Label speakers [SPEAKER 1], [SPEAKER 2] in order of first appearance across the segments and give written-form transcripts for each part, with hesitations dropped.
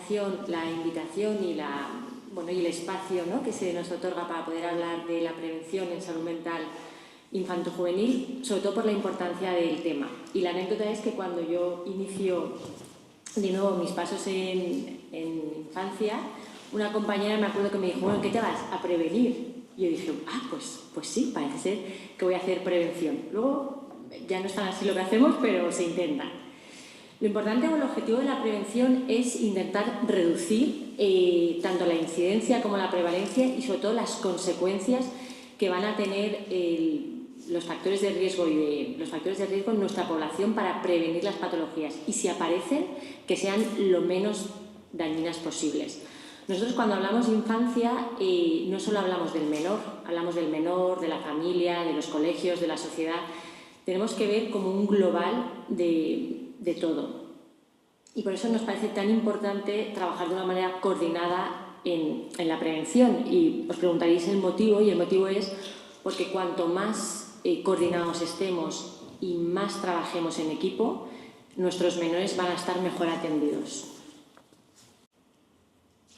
[SPEAKER 1] organización, la invitación y el espacio, ¿no?, que se nos otorga para poder hablar de la prevención en salud mental infanto-juvenil, sobre todo por la importancia del tema. Y la anécdota es que cuando yo inicio de nuevo mis pasos en infancia, una compañera me acuerdo que me dijo: bueno, ¿qué te vas? A prevenir. Y yo dije: pues sí, parece ser que voy a hacer prevención. Luego ya no es tan así lo que hacemos, pero se intenta. Lo importante o el objetivo de la prevención es intentar reducir tanto la incidencia como la prevalencia y sobre todo las consecuencias que van a tener los factores de riesgo en nuestra población para prevenir las patologías, y si aparecen, que sean lo menos dañinas posibles. Nosotros, cuando hablamos de infancia, no solo hablamos del menor, de la familia, de los colegios, de la sociedad. Tenemos que ver como un global de todo. Y por eso nos parece tan importante trabajar de una manera coordinada en la prevención. Y os preguntaréis el motivo, y el motivo es porque cuanto más coordinados estemos y más trabajemos en equipo, nuestros menores van a estar mejor atendidos.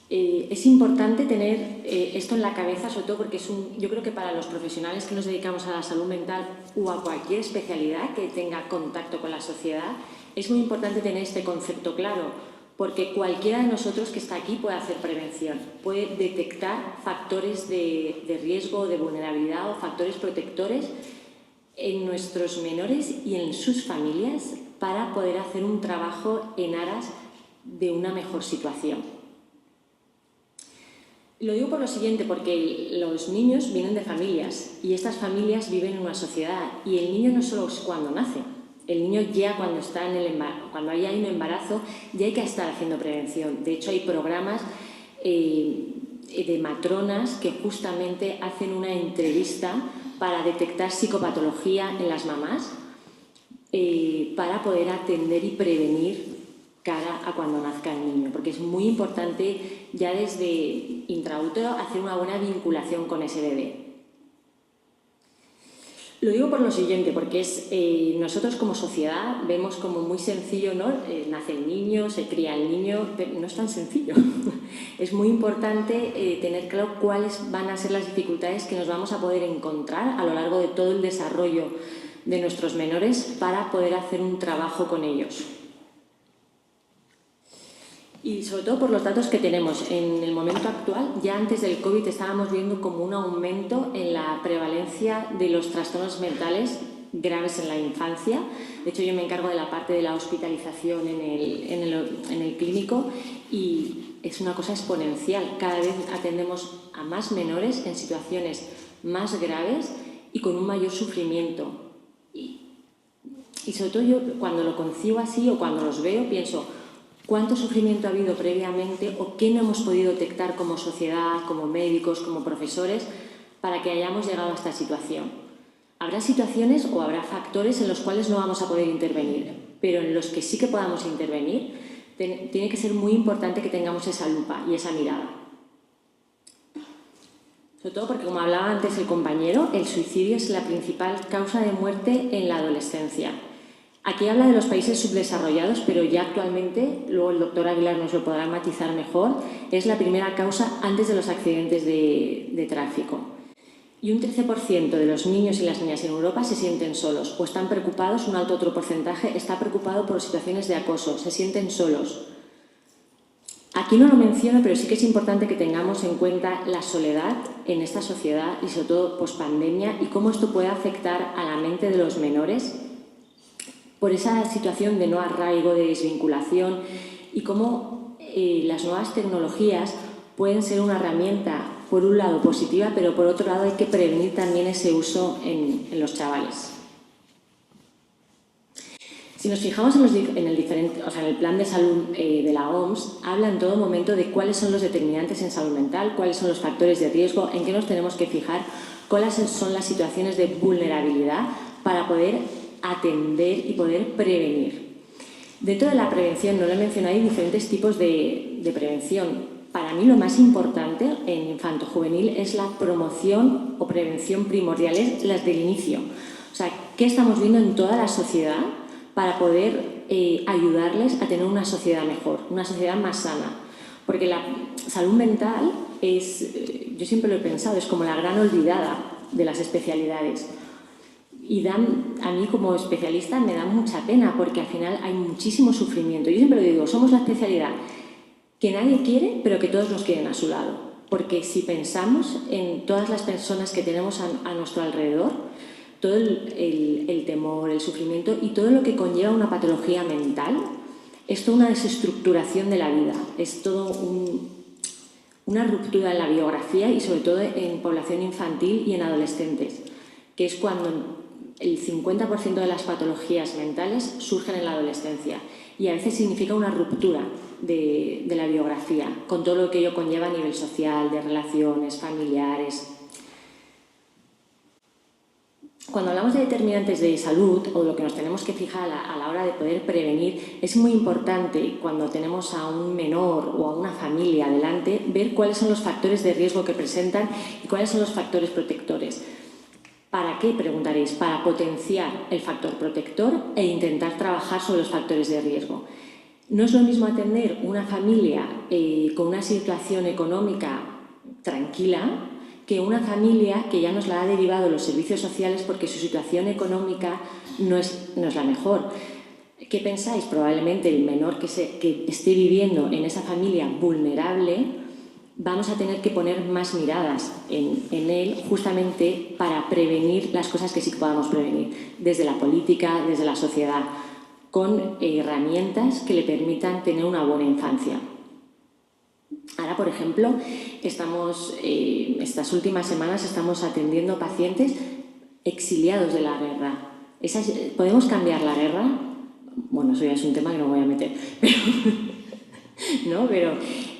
[SPEAKER 1] Es importante tener esto en la cabeza, sobre todo porque yo creo que para los profesionales que nos dedicamos a la salud mental o a cualquier especialidad que tenga contacto con la sociedad, es muy importante tener este concepto claro, porque cualquiera de nosotros que está aquí puede hacer prevención, puede detectar factores de riesgo, de vulnerabilidad o factores protectores en nuestros menores y en sus familias para poder hacer un trabajo en aras de una mejor situación. Lo digo por lo siguiente, porque los niños vienen de familias y estas familias viven en una sociedad, y el niño no solo es cuando nace, el niño ya cuando está cuando hay un embarazo ya hay que estar haciendo prevención. De hecho, hay programas de matronas que justamente hacen una entrevista para detectar psicopatología en las mamás para poder atender y prevenir cara a cuando nazca el niño, porque es muy importante ya desde intraútero hacer una buena vinculación con ese bebé. Lo digo por lo siguiente, porque nosotros como sociedad vemos como muy sencillo, ¿no? Nace el niño, se cría el niño, pero no es tan sencillo. Es muy importante tener claro cuáles van a ser las dificultades que nos vamos a poder encontrar a lo largo de todo el desarrollo de nuestros menores para poder hacer un trabajo con ellos. Y sobre todo por los datos que tenemos. En el momento actual, ya antes del COVID, estábamos viendo como un aumento en la prevalencia de los trastornos mentales graves en la infancia. De hecho, yo me encargo de la parte de la hospitalización en el clínico, y es una cosa exponencial. Cada vez atendemos a más menores en situaciones más graves y con un mayor sufrimiento. Y sobre todo yo, cuando lo concibo así o cuando los veo, pienso: ¿cuánto sufrimiento ha habido previamente o qué no hemos podido detectar como sociedad, como médicos, como profesores, para que hayamos llegado a esta situación? Habrá situaciones o habrá factores en los cuales no vamos a poder intervenir, pero en los que sí que podamos intervenir, tiene que ser muy importante que tengamos esa lupa y esa mirada. Sobre todo porque, como hablaba antes el compañero, el suicidio es la principal causa de muerte en la adolescencia. Aquí habla de los países subdesarrollados, pero ya actualmente, luego el doctor Aguilar nos lo podrá matizar mejor, es la primera causa antes de los accidentes de tráfico. Y un 13% de los niños y las niñas en Europa se sienten solos o están preocupados, un alto otro porcentaje está preocupado por situaciones de acoso, se sienten solos. Aquí no lo menciono, pero sí que es importante que tengamos en cuenta la soledad en esta sociedad y sobre todo pospandemia, y cómo esto puede afectar a la mente de los menores por esa situación de no arraigo, de desvinculación, y cómo las nuevas tecnologías pueden ser una herramienta, por un lado, positiva, pero por otro lado hay que prevenir también ese uso en los chavales. Si nos fijamos en el plan de salud de la OMS, habla en todo momento de cuáles son los determinantes en salud mental, cuáles son los factores de riesgo, en qué nos tenemos que fijar, cuáles son las situaciones de vulnerabilidad para poder atender y poder prevenir. Dentro de la prevención, no lo he mencionado, hay diferentes tipos de prevención. Para mí lo más importante en infanto-juvenil es la promoción o prevención primordial, es las del inicio. O sea, ¿qué estamos viendo en toda la sociedad para poder ayudarles a tener una sociedad mejor, una sociedad más sana? Porque la salud mental es, yo siempre lo he pensado, es como la gran olvidada de las especialidades. Y a mí como especialista me da mucha pena porque al final hay muchísimo sufrimiento. Yo siempre lo digo, somos la especialidad que nadie quiere, pero que todos nos quieren a su lado. Porque si pensamos en todas las personas que tenemos a nuestro alrededor, todo el temor, el sufrimiento y todo lo que conlleva una patología mental, es toda una desestructuración de la vida, es todo una ruptura en la biografía y sobre todo en población infantil y en adolescentes, que es cuando el 50% de las patologías mentales surgen en la adolescencia y a veces significa una ruptura de la biografía, con todo lo que ello conlleva a nivel social, de relaciones, familiares. Cuando hablamos de determinantes de salud o lo que nos tenemos que fijar a la hora de poder prevenir, es muy importante cuando tenemos a un menor o a una familia delante ver cuáles son los factores de riesgo que presentan y cuáles son los factores protectores. ¿Para qué? Preguntaréis. Para potenciar el factor protector e intentar trabajar sobre los factores de riesgo. No es lo mismo atender una familia con una situación económica tranquila que una familia que ya nos la ha derivado los servicios sociales porque su situación económica no es la mejor. ¿Qué pensáis? Probablemente el menor que esté viviendo en esa familia vulnerable, vamos a tener que poner más miradas en él justamente para prevenir las cosas que sí que podamos prevenir, desde la política, desde la sociedad, con herramientas que le permitan tener una buena infancia. Ahora, por ejemplo, estas últimas semanas estamos atendiendo pacientes exiliados de la guerra. ¿Podemos cambiar la guerra? Bueno, eso ya es un tema que no voy a meter, pero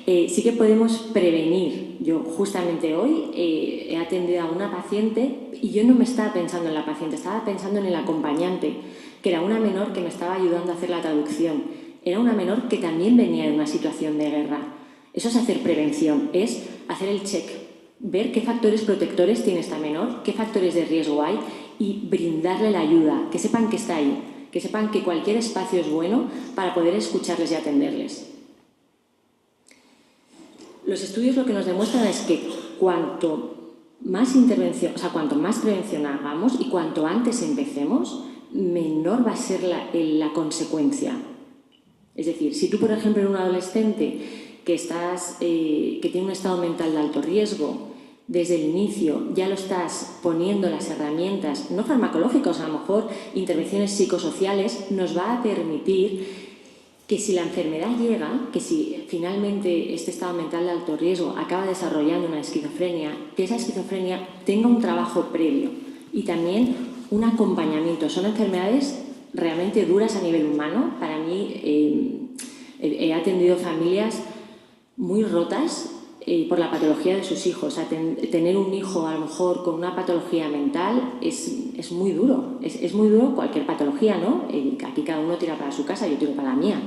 [SPEAKER 1] sí que podemos prevenir. Yo justamente hoy he atendido a una paciente y yo no me estaba pensando en la paciente, estaba pensando en el acompañante, que era una menor que me estaba ayudando a hacer la traducción. Era una menor que también venía de una situación de guerra. Eso es hacer prevención, es hacer el check, ver qué factores protectores tiene esta menor, qué factores de riesgo hay y brindarle la ayuda, que sepan que está ahí, que sepan que cualquier espacio es bueno para poder escucharles y atenderles. Los estudios lo que nos demuestran es que cuanto más prevención hagamos y cuanto antes empecemos, menor va a ser la consecuencia. Es decir, si tú, por ejemplo, eres un adolescente que tiene un estado mental de alto riesgo, desde el inicio ya lo estás poniendo las herramientas, no farmacológicas, a lo mejor intervenciones psicosociales, nos va a permitir que si la enfermedad llega, que si finalmente este estado mental de alto riesgo acaba desarrollando una esquizofrenia, que esa esquizofrenia tenga un trabajo previo y también un acompañamiento. Son enfermedades realmente duras a nivel humano. Para mí he atendido familias muy rotas por la patología de sus hijos. Tener un hijo a lo mejor con una patología mental es muy duro. Es muy duro cualquier patología, ¿no? Aquí cada uno tira para su casa, yo tiro para la mía.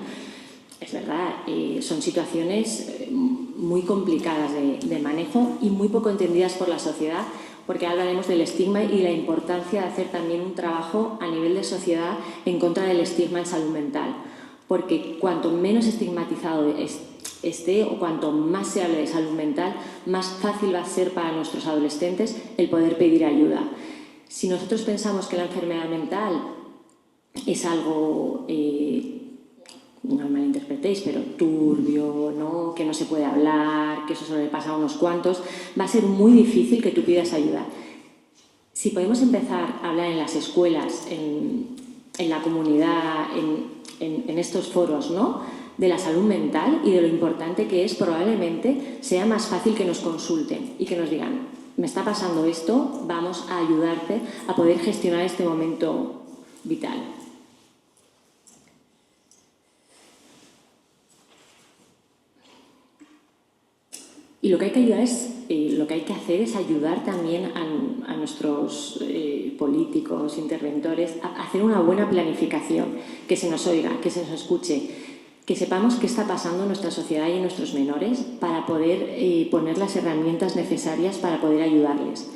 [SPEAKER 1] Es verdad, son situaciones muy complicadas de manejo y muy poco entendidas por la sociedad, porque hablaremos del estigma y la importancia de hacer también un trabajo a nivel de sociedad en contra del estigma en salud mental. Porque cuanto menos estigmatizado esté o cuanto más se hable de salud mental, más fácil va a ser para nuestros adolescentes el poder pedir ayuda. Si nosotros pensamos que la enfermedad mental es algo, no me malinterpretéis, pero turbio, ¿no? Que no se puede hablar, que eso solo le pasa a unos cuantos, va a ser muy difícil que tú pidas ayuda. Si podemos empezar a hablar en las escuelas, en la comunidad, en estos foros, ¿no?, de la salud mental y de lo importante que es, probablemente sea más fácil que nos consulten y que nos digan: me está pasando esto, vamos a ayudarte a poder gestionar este momento vital. Y lo que hay que hacer es ayudar también a nuestros políticos, interventores, a hacer una buena planificación, que se nos oiga, que se nos escuche, que sepamos qué está pasando en nuestra sociedad y en nuestros menores para poder poner las herramientas necesarias para poder ayudarles.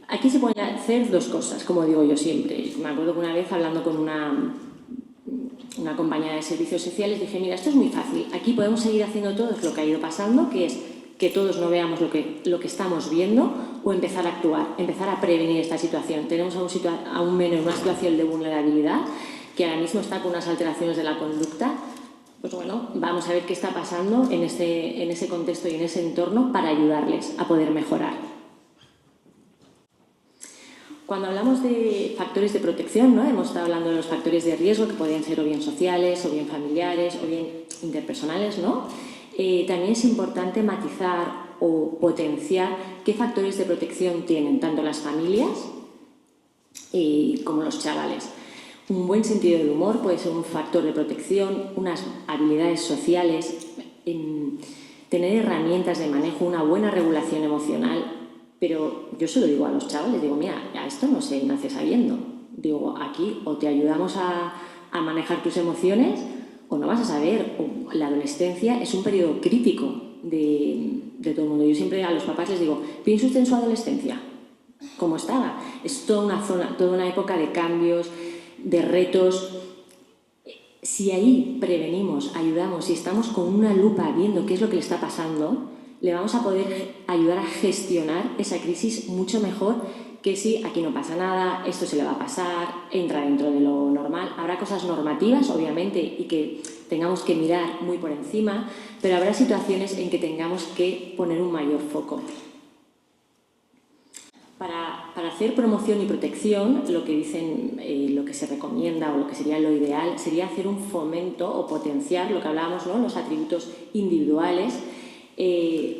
[SPEAKER 1] Aquí se pueden hacer dos cosas, como digo yo siempre. Me acuerdo que una vez hablando con una una compañera de servicios sociales, dije, mira, esto es muy fácil, aquí podemos seguir haciendo todo lo que ha ido pasando, que es que todos no veamos lo que estamos viendo, o empezar a actuar, empezar a prevenir esta situación. Tenemos a un menor en una situación de vulnerabilidad que ahora mismo está con unas alteraciones de la conducta. Pues bueno, vamos a ver qué está pasando en ese contexto y en ese entorno para ayudarles a poder mejorar. Cuando hablamos de factores de protección, ¿no? Hemos estado hablando de los factores de riesgo que podrían ser o bien sociales, o bien familiares, o bien interpersonales, ¿no? También es importante matizar o potenciar qué factores de protección tienen tanto las familias como los chavales. Un buen sentido del humor puede ser un factor de protección, unas habilidades sociales, tener herramientas de manejo, una buena regulación emocional. Pero yo se lo digo a los chavales, digo, mira, esto no se nace sabiendo. Digo, aquí o te ayudamos a manejar tus emociones o no vas a saber. O la adolescencia es un periodo crítico de todo el mundo. Yo siempre a los papás les digo, ¿piensa usted en su adolescencia? ¿Cómo estaba? Es toda una época de cambios, de retos. Si ahí prevenimos, ayudamos y estamos con una lupa viendo qué es lo que le está pasando, le vamos a poder ayudar a gestionar esa crisis mucho mejor que si aquí no pasa nada, esto se le va a pasar, entra dentro de lo normal. Habrá cosas normativas, obviamente, y que tengamos que mirar muy por encima, pero habrá situaciones en que tengamos que poner un mayor foco. Para hacer promoción y protección, lo que dicen, lo que se recomienda o lo que sería lo ideal, sería hacer un fomento o potenciar lo que hablábamos, ¿no? Los atributos individuales,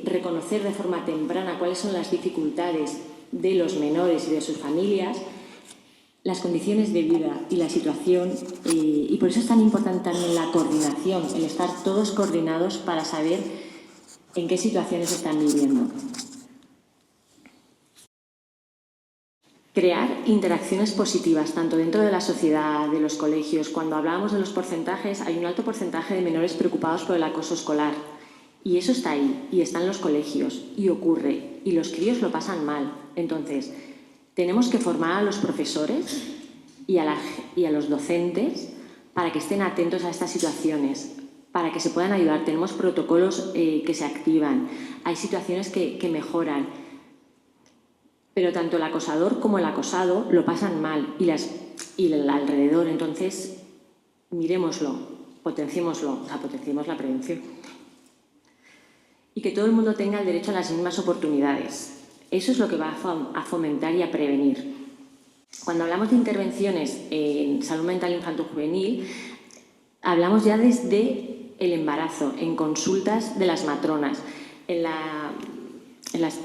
[SPEAKER 1] reconocer de forma temprana cuáles son las dificultades de los menores y de sus familias, las condiciones de vida y la situación, y por eso es tan importante también la coordinación, el estar todos coordinados para saber en qué situaciones están viviendo. Crear interacciones positivas, tanto dentro de la sociedad, de los colegios. Cuando hablamos de los porcentajes, hay un alto porcentaje de menores preocupados por el acoso escolar. Y eso está ahí, y está en los colegios, y ocurre, y los críos lo pasan mal. Entonces, tenemos que formar a los profesores y a los docentes para que estén atentos a estas situaciones, para que se puedan ayudar. Tenemos protocolos que se activan, hay situaciones que mejoran. Pero tanto el acosador como el acosado lo pasan mal y el alrededor. Entonces, miremoslo, potenciemos la prevención. Y que todo el mundo tenga el derecho a las mismas oportunidades. Eso es lo que va a fomentar y a prevenir. Cuando hablamos de intervenciones en salud mental infanto-juvenil, hablamos ya desde el embarazo, en consultas de las matronas, en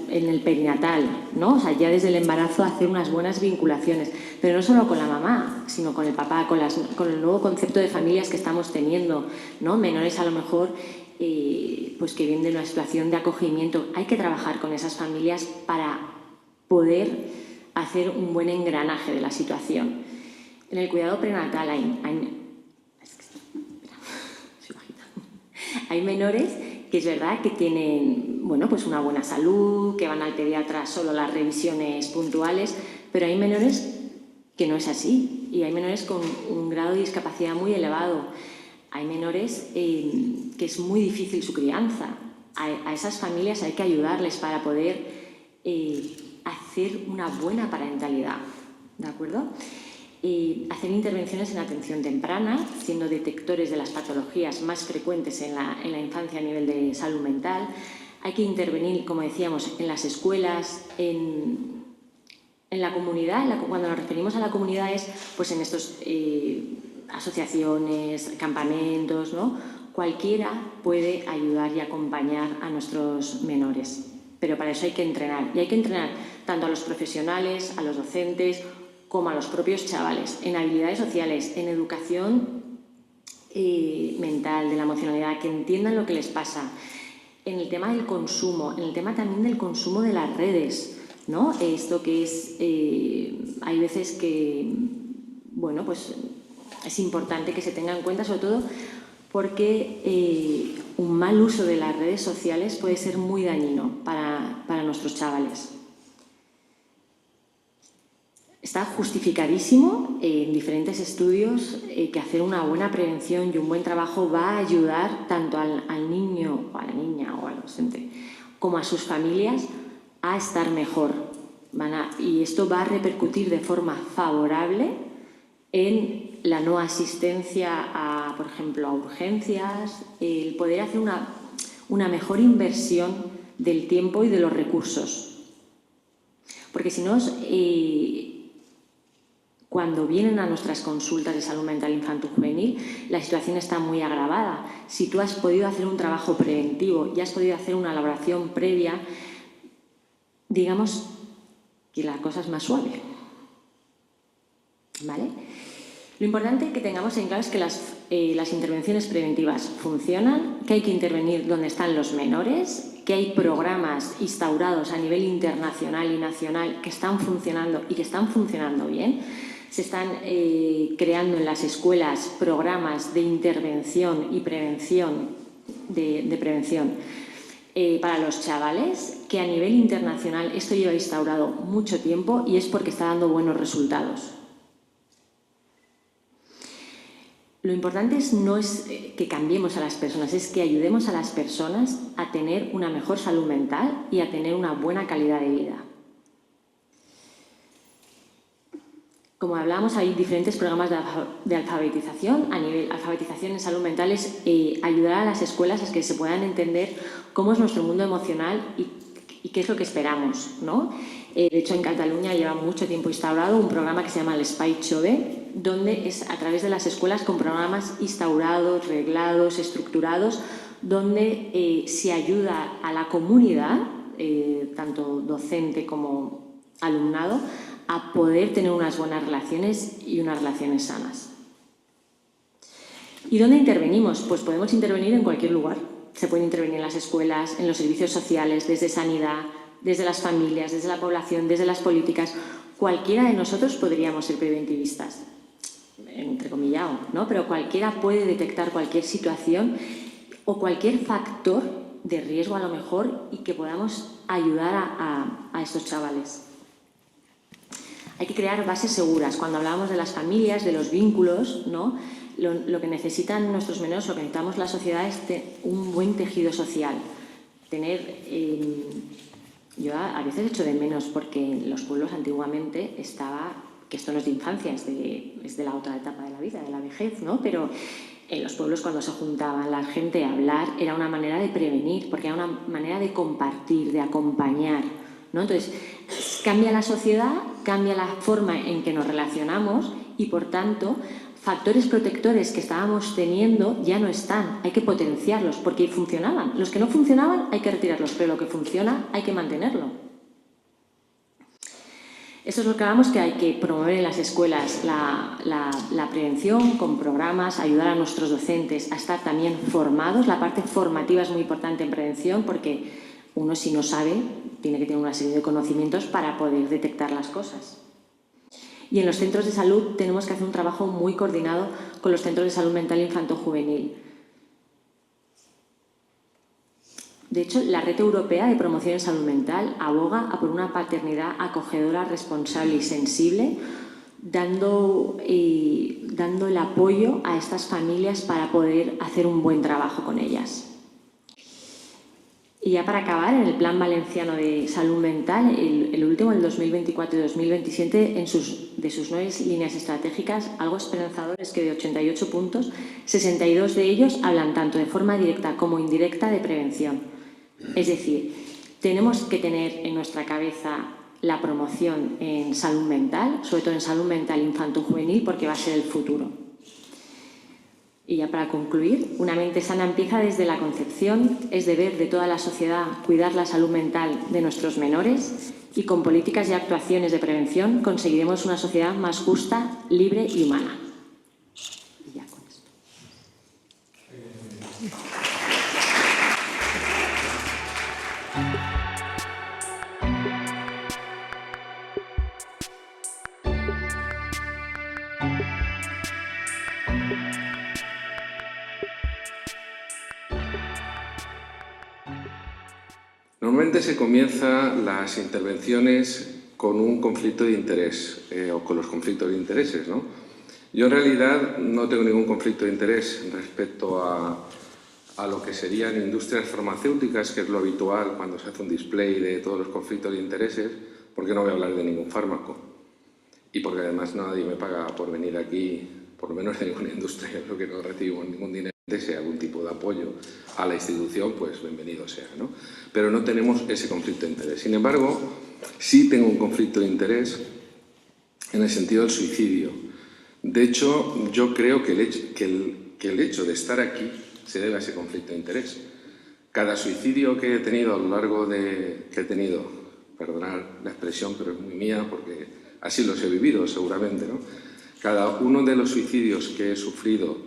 [SPEAKER 1] el perinatal, ¿no? O sea, ya desde el embarazo hacer unas buenas vinculaciones, pero no solo con la mamá, sino con el papá, con el nuevo concepto de familias que estamos teniendo, ¿no? Menores a lo mejor pues que vienen de una situación de acogimiento. Hay que trabajar con esas familias para poder hacer un buen engranaje de la situación. En el cuidado prenatal hay menores que es verdad que tienen, bueno, pues una buena salud, que van al pediatra solo las revisiones puntuales, pero hay menores que no es así y hay menores con un grado de discapacidad muy elevado. Hay menores que es muy difícil su crianza. A esas familias hay que ayudarles para poder hacer una buena parentalidad, ¿de acuerdo? Hacer intervenciones en atención temprana, siendo detectores de las patologías más frecuentes en la infancia a nivel de salud mental. Hay que intervenir, como decíamos, en las escuelas, en la comunidad. Cuando nos referimos a la comunidad es pues, en estos asociaciones, campamentos, ¿no? Cualquiera puede ayudar y acompañar a nuestros menores, pero para eso hay que entrenar. Y hay que entrenar tanto a los profesionales, a los docentes, como a los propios chavales, en habilidades sociales, en educación mental, de la emocionalidad, que entiendan lo que les pasa, en el tema del consumo, en el tema también del consumo de las redes, ¿no? Esto que es, hay veces que, bueno, pues es importante que se tenga en cuenta, sobre todo porque un mal uso de las redes sociales puede ser muy dañino para nuestros chavales. Está justificadísimo en diferentes estudios que hacer una buena prevención y un buen trabajo va a ayudar tanto al niño o a la niña o al adolescente como a sus familias a estar mejor. Y esto va a repercutir de forma favorable en la no asistencia a, por ejemplo, a urgencias, el poder hacer una mejor inversión del tiempo y de los recursos. Porque si no, cuando vienen a nuestras consultas de salud mental infanto-juvenil, la situación está muy agravada. Si tú has podido hacer un trabajo preventivo y has podido hacer una elaboración previa, digamos que la cosa es más suave. ¿Vale? Lo importante que tengamos en claro es que las intervenciones preventivas funcionan, que hay que intervenir donde están los menores, que hay programas instaurados a nivel internacional y nacional que están funcionando y que están funcionando bien. Se están creando en las escuelas programas de intervención y prevención, de prevención para los chavales, que a nivel internacional esto lleva instaurado mucho tiempo y es porque está dando buenos resultados. Lo importante no es que cambiemos a las personas, es que ayudemos a las personas a tener una mejor salud mental y a tener una buena calidad de vida. Como hablábamos, hay diferentes programas de alfabetización. A nivel alfabetización en salud mental es ayudar a las escuelas a que se puedan entender cómo es nuestro mundo emocional y qué es lo que esperamos, ¿no? De hecho, en Cataluña lleva mucho tiempo instaurado un programa que se llama el Espai Jove, donde es a través de las escuelas con programas instaurados, reglados, estructurados, donde se ayuda a la comunidad, tanto docente como alumnado, a poder tener unas buenas relaciones y unas relaciones sanas. ¿Y dónde intervenimos? Pues podemos intervenir en cualquier lugar. Se puede intervenir en las escuelas, en los servicios sociales, desde sanidad, desde las familias, desde la población, desde las políticas. Cualquiera de nosotros podríamos ser preventivistas, entrecomillado, ¿no? Pero cualquiera puede detectar cualquier situación o cualquier factor de riesgo a lo mejor y que podamos ayudar a estos chavales. Hay que crear bases seguras. Cuando hablábamos de las familias, de los vínculos, ¿no? Lo que necesitan nuestros menores, lo que necesitamos la sociedad es un buen tejido social. Yo a veces echo de menos porque en los pueblos antiguamente estaba, que esto no es de infancia, es de la otra etapa de la vida, de la vejez, ¿no? Pero en los pueblos cuando se juntaban la gente a hablar era una manera de prevenir, porque era una manera de compartir, de acompañar, ¿no? Entonces, cambia la sociedad, cambia la forma en que nos relacionamos y, por tanto, factores protectores que estábamos teniendo ya no están. Hay que potenciarlos porque funcionaban. Los que no funcionaban hay que retirarlos, pero lo que funciona hay que mantenerlo. Esto es lo que hablamos, que hay que promover en las escuelas la prevención con programas, ayudar a nuestros docentes a estar también formados. La parte formativa es muy importante en prevención porque uno, si no sabe, tiene que tener una serie de conocimientos para poder detectar las cosas. Y en los centros de salud tenemos que hacer un trabajo muy coordinado con los centros de salud mental infanto-juvenil. De hecho, la Red Europea de Promoción en Salud Mental aboga por una paternidad acogedora, responsable y sensible, dando el apoyo a estas familias para poder hacer un buen trabajo con ellas. Y ya para acabar, en el Plan Valenciano de Salud Mental, el último, el 2024 y 2027, de sus 9 líneas estratégicas, algo esperanzador es que de 88 puntos, 62 de ellos hablan tanto de forma directa como indirecta de prevención. Es decir, tenemos que tener en nuestra cabeza la promoción en salud mental, sobre todo en salud mental infanto-juvenil, porque va a ser el futuro. Y ya para concluir, una mente sana empieza desde la concepción, es deber de toda la sociedad cuidar la salud mental de nuestros menores y con políticas y actuaciones de prevención conseguiremos una sociedad más justa, libre y humana. Y ya con esto.
[SPEAKER 2] Normalmente se comienzan las intervenciones con un conflicto de interés o con los conflictos de intereses, ¿no? Yo en realidad no tengo ningún conflicto de interés respecto a lo que serían industrias farmacéuticas, que es lo habitual cuando se hace un display de todos los conflictos de intereses, porque no voy a hablar de ningún fármaco. Y porque además nadie me paga por venir aquí, por lo menos de ninguna industria, yo creo que no recibo ningún dinero, desea algún tipo de apoyo a la institución, pues bienvenido sea, ¿no? Pero no tenemos ese conflicto de interés. Sin embargo, sí tengo un conflicto de interés en el sentido del suicidio. De hecho, yo creo que el hecho de estar aquí se debe a ese conflicto de interés. Cada suicidio que he tenido a lo largo de... perdonad la expresión, pero es muy mía porque así los he vivido seguramente, ¿no? Cada uno de los suicidios que he sufrido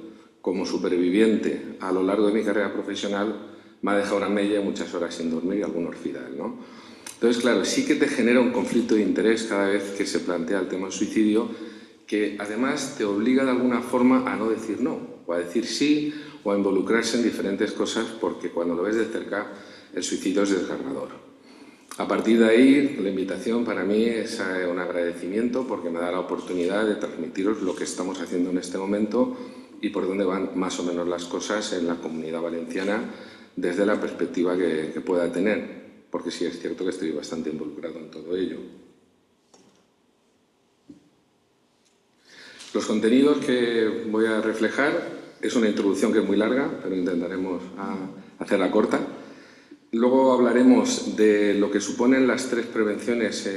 [SPEAKER 2] como superviviente a lo largo de mi carrera profesional me ha dejado una mella y muchas horas sin dormir y algún orfidal, ¿no? Entonces, claro, sí que te genera un conflicto de interés cada vez que se plantea el tema del suicidio, que además te obliga de alguna forma a no decir no, o a decir sí, o a involucrarse en diferentes cosas, porque cuando lo ves de cerca, el suicidio es desgarrador. A partir de ahí, la invitación para mí es un agradecimiento porque me da la oportunidad de transmitiros lo que estamos haciendo en este momento y por dónde van más o menos las cosas en la Comunidad Valenciana desde la perspectiva que pueda tener, porque sí es cierto que estoy bastante involucrado en todo ello. Los contenidos que voy a reflejar es una introducción que es muy larga, pero intentaremos hacerla corta. Luego hablaremos de lo que suponen las tres prevenciones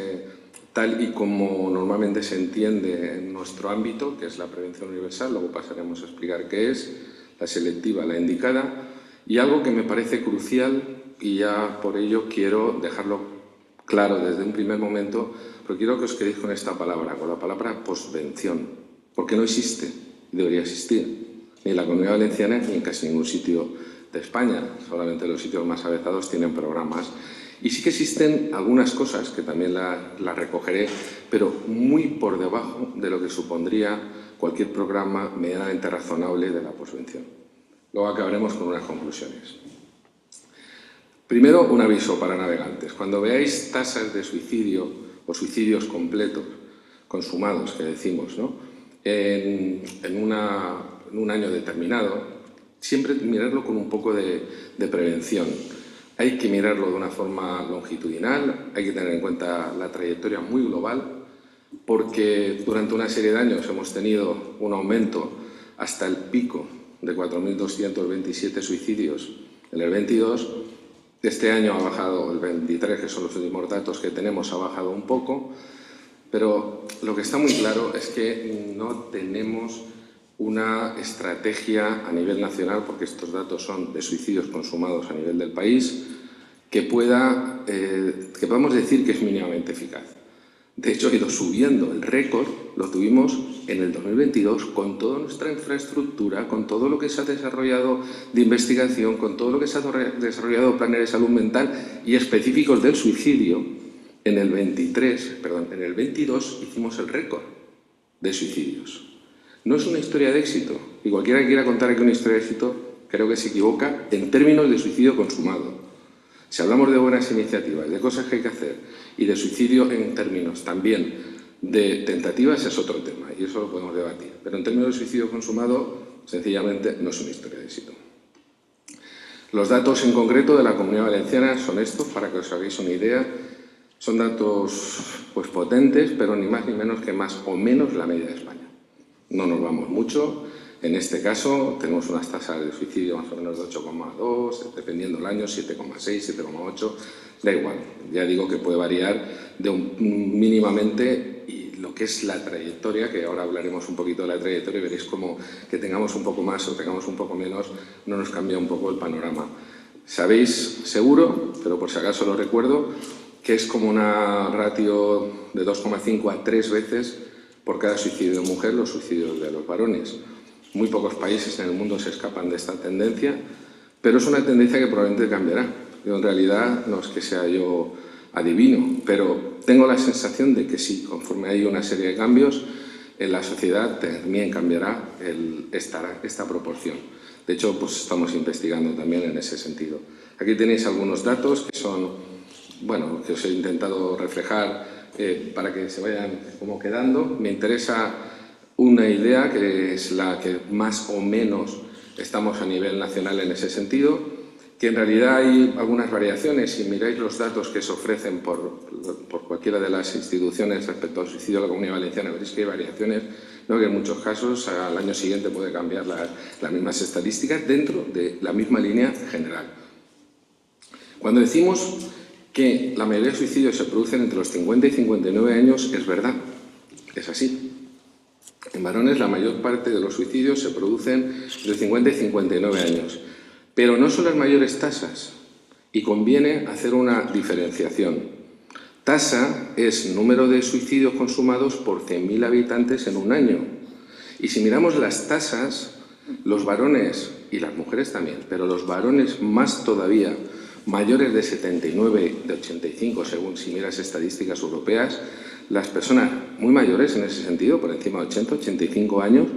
[SPEAKER 2] tal y como normalmente se entiende en nuestro ámbito, que es la prevención universal. Luego pasaremos a explicar qué es, la selectiva, la indicada, y algo que me parece crucial, y ya por ello quiero dejarlo claro desde un primer momento, pero quiero que os quedéis con esta palabra, con la palabra posvención, porque no existe y debería existir, ni en la Comunidad Valenciana ni en casi ningún sitio de España. Solamente los sitios más avezados tienen programas. Y sí que existen algunas cosas que también las recogeré, pero muy por debajo de lo que supondría cualquier programa medianamente razonable de la posvención. Luego acabaremos con unas conclusiones. Primero, un aviso para navegantes. Cuando veáis tasas de suicidio o suicidios completos, consumados, que decimos, ¿no?, en un año determinado, siempre mirarlo con un poco de prevención. Hay que mirarlo de una forma longitudinal, hay que tener en cuenta la trayectoria muy global, porque durante una serie de años hemos tenido un aumento hasta el pico de 4.227 suicidios en el 22. Este año ha bajado, el 23, que son los últimos datos que tenemos, ha bajado un poco, pero lo que está muy claro es que no tenemos una estrategia a nivel nacional, porque estos datos son de suicidios consumados a nivel del país, que podamos decir que es mínimamente eficaz. De hecho, ha ido subiendo. El récord lo tuvimos en el 2022 con toda nuestra infraestructura, con todo lo que se ha desarrollado de investigación, con todo lo que se ha desarrollado planes de salud mental y específicos del suicidio. En el 22 hicimos el récord de suicidios. No es una historia de éxito, y cualquiera que quiera contar aquí una historia de éxito creo que se equivoca en términos de suicidio consumado. Si hablamos de buenas iniciativas, de cosas que hay que hacer, y de suicidio en términos también de tentativas, es otro tema, y eso lo podemos debatir. Pero en términos de suicidio consumado, sencillamente no es una historia de éxito. Los datos en concreto de la Comunidad Valenciana son estos, para que os hagáis una idea. Son datos pues potentes, pero ni más ni menos que más o menos la media de España. No nos vamos mucho. En este caso tenemos unas tasas de suicidio más o menos de 8,2, dependiendo del año, 7,6, 7,8, da igual. Ya digo que puede variar de mínimamente, y lo que es la trayectoria, que ahora hablaremos un poquito de la trayectoria y veréis como que tengamos un poco más o tengamos un poco menos, no nos cambia un poco el panorama. Sabéis seguro, pero por si acaso lo recuerdo, que es como una ratio de 2,5 a 3 veces por cada suicidio de mujer los suicidios de los varones. Muy pocos países en el mundo se escapan de esta tendencia, pero es una tendencia que probablemente cambiará. Yo en realidad no es que sea yo adivino, pero tengo la sensación de que sí, conforme hay una serie de cambios, en la sociedad también cambiará esta proporción. De hecho, pues estamos investigando también en ese sentido. Aquí tenéis algunos datos que son bueno, que os he intentado reflejar para que se vayan como quedando. Me interesa una idea que es la que más o menos estamos a nivel nacional en ese sentido, que en realidad hay algunas variaciones. Si miráis los datos que se ofrecen por cualquiera de las instituciones respecto al suicidio de la Comunidad Valenciana, veréis que hay variaciones, ¿no? Que en muchos casos al año siguiente puede cambiar las mismas estadísticas dentro de la misma línea general. Cuando decimos que la mayoría de suicidios se producen entre los 50 y 59 años, es verdad, es así. En varones la mayor parte de los suicidios se producen entre 50 y 59 años, pero no son las mayores tasas y conviene hacer una diferenciación. Tasa es número de suicidios consumados por 100.000 habitantes en un año. Y si miramos las tasas, los varones y las mujeres también, pero los varones más todavía, mayores de 79, de 85, según si miras estadísticas europeas, las personas muy mayores en ese sentido, por encima de 80, 85 años,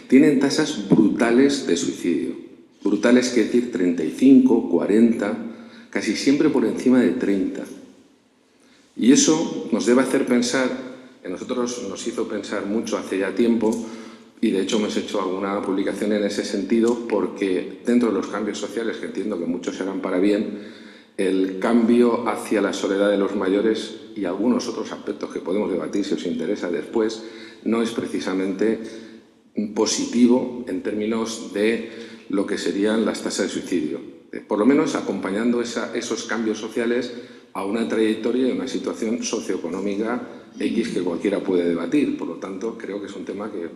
[SPEAKER 2] tienen tasas brutales de suicidio. Brutales quiere decir 35, 40, casi siempre por encima de 30. Y eso nos debe hacer pensar, a nosotros nos hizo pensar mucho hace ya tiempo, y de hecho hemos hecho alguna publicación en ese sentido, porque dentro de los cambios sociales, que entiendo que muchos serán para bien, el cambio hacia la soledad de los mayores y algunos otros aspectos que podemos debatir si os interesa después, no es precisamente positivo en términos de lo que serían las tasas de suicidio. Por lo menos acompañando esos cambios sociales a una trayectoria y una situación socioeconómica X que cualquiera puede debatir. Por lo tanto, creo que es un tema que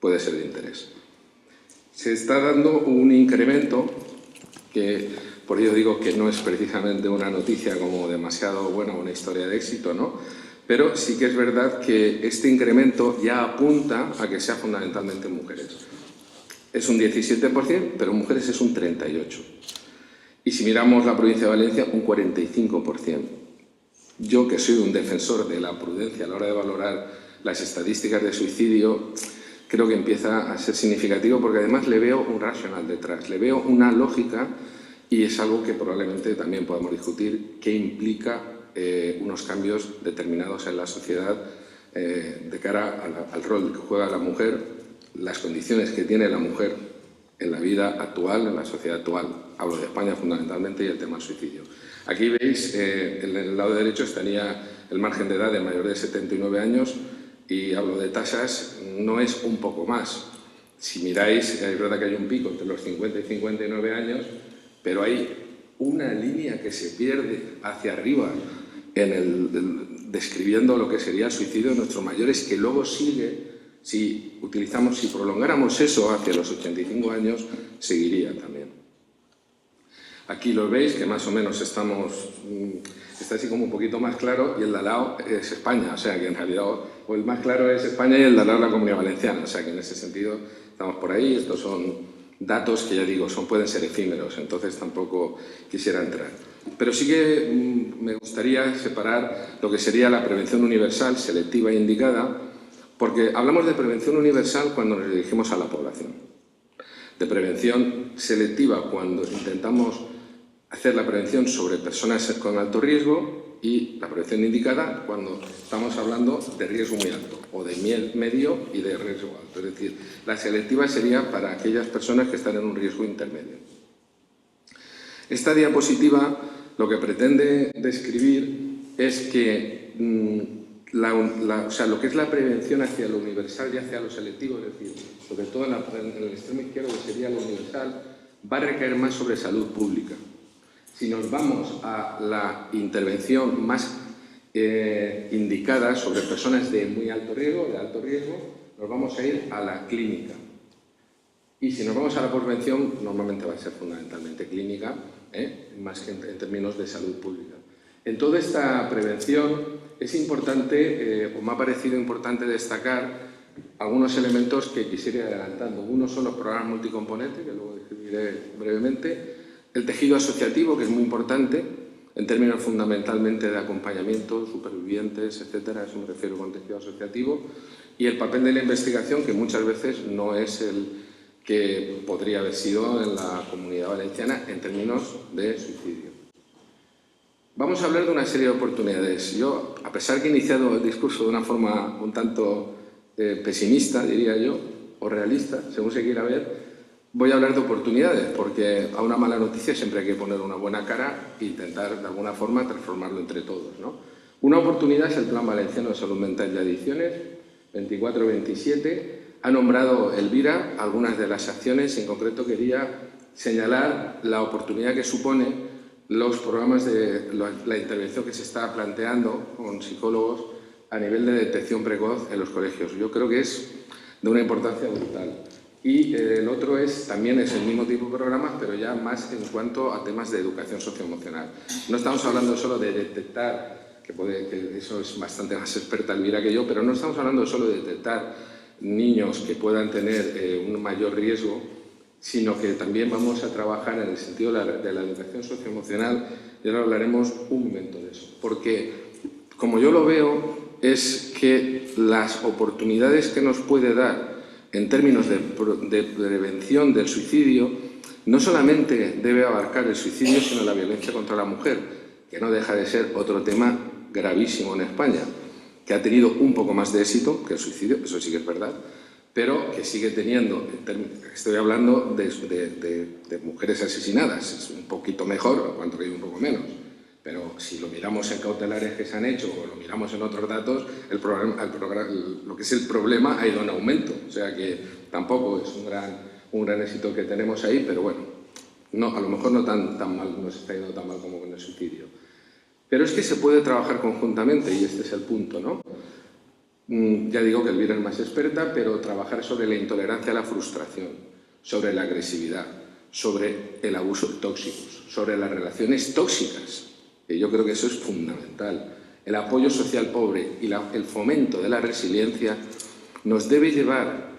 [SPEAKER 2] puede ser de interés. Se está dando un incremento que, por ello digo que no es precisamente una noticia como demasiado buena o una historia de éxito, ¿no? Pero sí que es verdad que este incremento ya apunta a que sea fundamentalmente en mujeres. Es un 17%, pero en mujeres es un 38%. Y si miramos la provincia de Valencia, un 45%. Yo, que soy un defensor de la prudencia a la hora de valorar las estadísticas de suicidio, creo que empieza a ser significativo porque además le veo un racional detrás, le veo una lógica y es algo que probablemente también podamos discutir qué implica unos cambios determinados en la sociedad de cara al rol que juega la mujer, las condiciones que tiene la mujer en la vida actual, en la sociedad actual. Hablo de España fundamentalmente y el tema del suicidio. Aquí veis, en el lado derecho estaría el margen de edad de mayor de 79 años y hablo de tasas, no es un poco más. Si miráis, es verdad que hay un pico entre los 50 y 59 años, pero hay una línea que se pierde hacia arriba describiendo lo que sería el suicidio de nuestros mayores, que luego sigue. Si prolongáramos eso hacia los 85 años, seguiría también. Aquí lo veis, que más o menos está así como un poquito más claro, y el de al lado es España, o sea que en realidad o el más claro es España y el de al lado la Comunidad Valenciana, o sea que en ese sentido estamos por ahí. Estos son datos que ya digo, pueden ser efímeros, entonces tampoco quisiera entrar. Pero sí que me gustaría separar lo que sería la prevención universal, selectiva e indicada, porque hablamos de prevención universal cuando nos dirigimos a la población, de prevención selectiva cuando intentamos hacer la prevención sobre personas con alto riesgo y la prevención indicada cuando estamos hablando de riesgo muy alto o de medio y de riesgo alto. Es decir, la selectiva sería para aquellas personas que están en un riesgo intermedio. Esta diapositiva lo que pretende describir es que lo que es la prevención hacia lo universal y hacia lo selectivo, es decir, sobre todo en el extremo izquierdo, que sería lo universal, va a recaer más sobre salud pública. Si nos vamos a la intervención más indicada sobre personas de muy alto riesgo, nos vamos a ir a la clínica. Y si nos vamos a la prevención, normalmente va a ser fundamentalmente clínica, más que en términos de salud pública. En toda esta prevención es importante, o me ha parecido importante destacar algunos elementos que quisiera ir adelantando. Uno son los programas multicomponentes, que luego describiré brevemente, el tejido asociativo, que es muy importante, en términos fundamentalmente de acompañamiento, supervivientes, etcétera, a eso me refiero con tejido asociativo, y el papel de la investigación, que muchas veces no es el que podría haber sido en la Comunidad Valenciana en términos de suicidio. Vamos a hablar de una serie de oportunidades. Yo, a pesar que he iniciado el discurso de una forma un tanto pesimista, diría yo, o realista, según se quiera ver, voy a hablar de oportunidades, porque a una mala noticia siempre hay que poner una buena cara e intentar, de alguna forma, transformarlo entre todos, ¿no? Una oportunidad es el Plan Valenciano de Salud Mental y Adicciones, 24-27. Ha nombrado Elvira algunas de las acciones. En concreto, quería señalar la oportunidad que supone los programas de la intervención que se está planteando con psicólogos a nivel de detección precoz en los colegios. Yo creo que es de una importancia brutal. Y el otro también es el mismo tipo de programas, pero ya más en cuanto a temas de educación socioemocional. No estamos hablando solo de detectar, que eso es bastante más experta Elvira que yo, pero no estamos hablando solo de detectar niños que puedan tener un mayor riesgo, sino que también vamos a trabajar en el sentido de la educación socioemocional, y ahora hablaremos un momento de eso. Porque, como yo lo veo, es que las oportunidades que nos puede dar en términos de prevención del suicidio no solamente debe abarcar el suicidio, sino la violencia contra la mujer, que no deja de ser otro tema gravísimo en España, que ha tenido un poco más de éxito que el suicidio, eso sí que es verdad, pero que sigue teniendo, estoy hablando de mujeres asesinadas, es un poquito mejor, cuanto que hay un poco menos, pero si lo miramos en cautelares que se han hecho o lo miramos en otros datos, lo que es el problema ha ido en aumento, o sea que tampoco es un gran éxito que tenemos ahí, pero bueno, no, a lo mejor no tan mal, no se está yendo tan mal como con el suicidio. Pero es que se puede trabajar conjuntamente y este es el punto, ¿no? Ya digo que Elvira es más experta, pero trabajar sobre la intolerancia a la frustración, sobre la agresividad, sobre el abuso de tóxicos, sobre las relaciones tóxicas, que yo creo que eso es fundamental. El apoyo social pobre y el fomento de la resiliencia nos debe llevar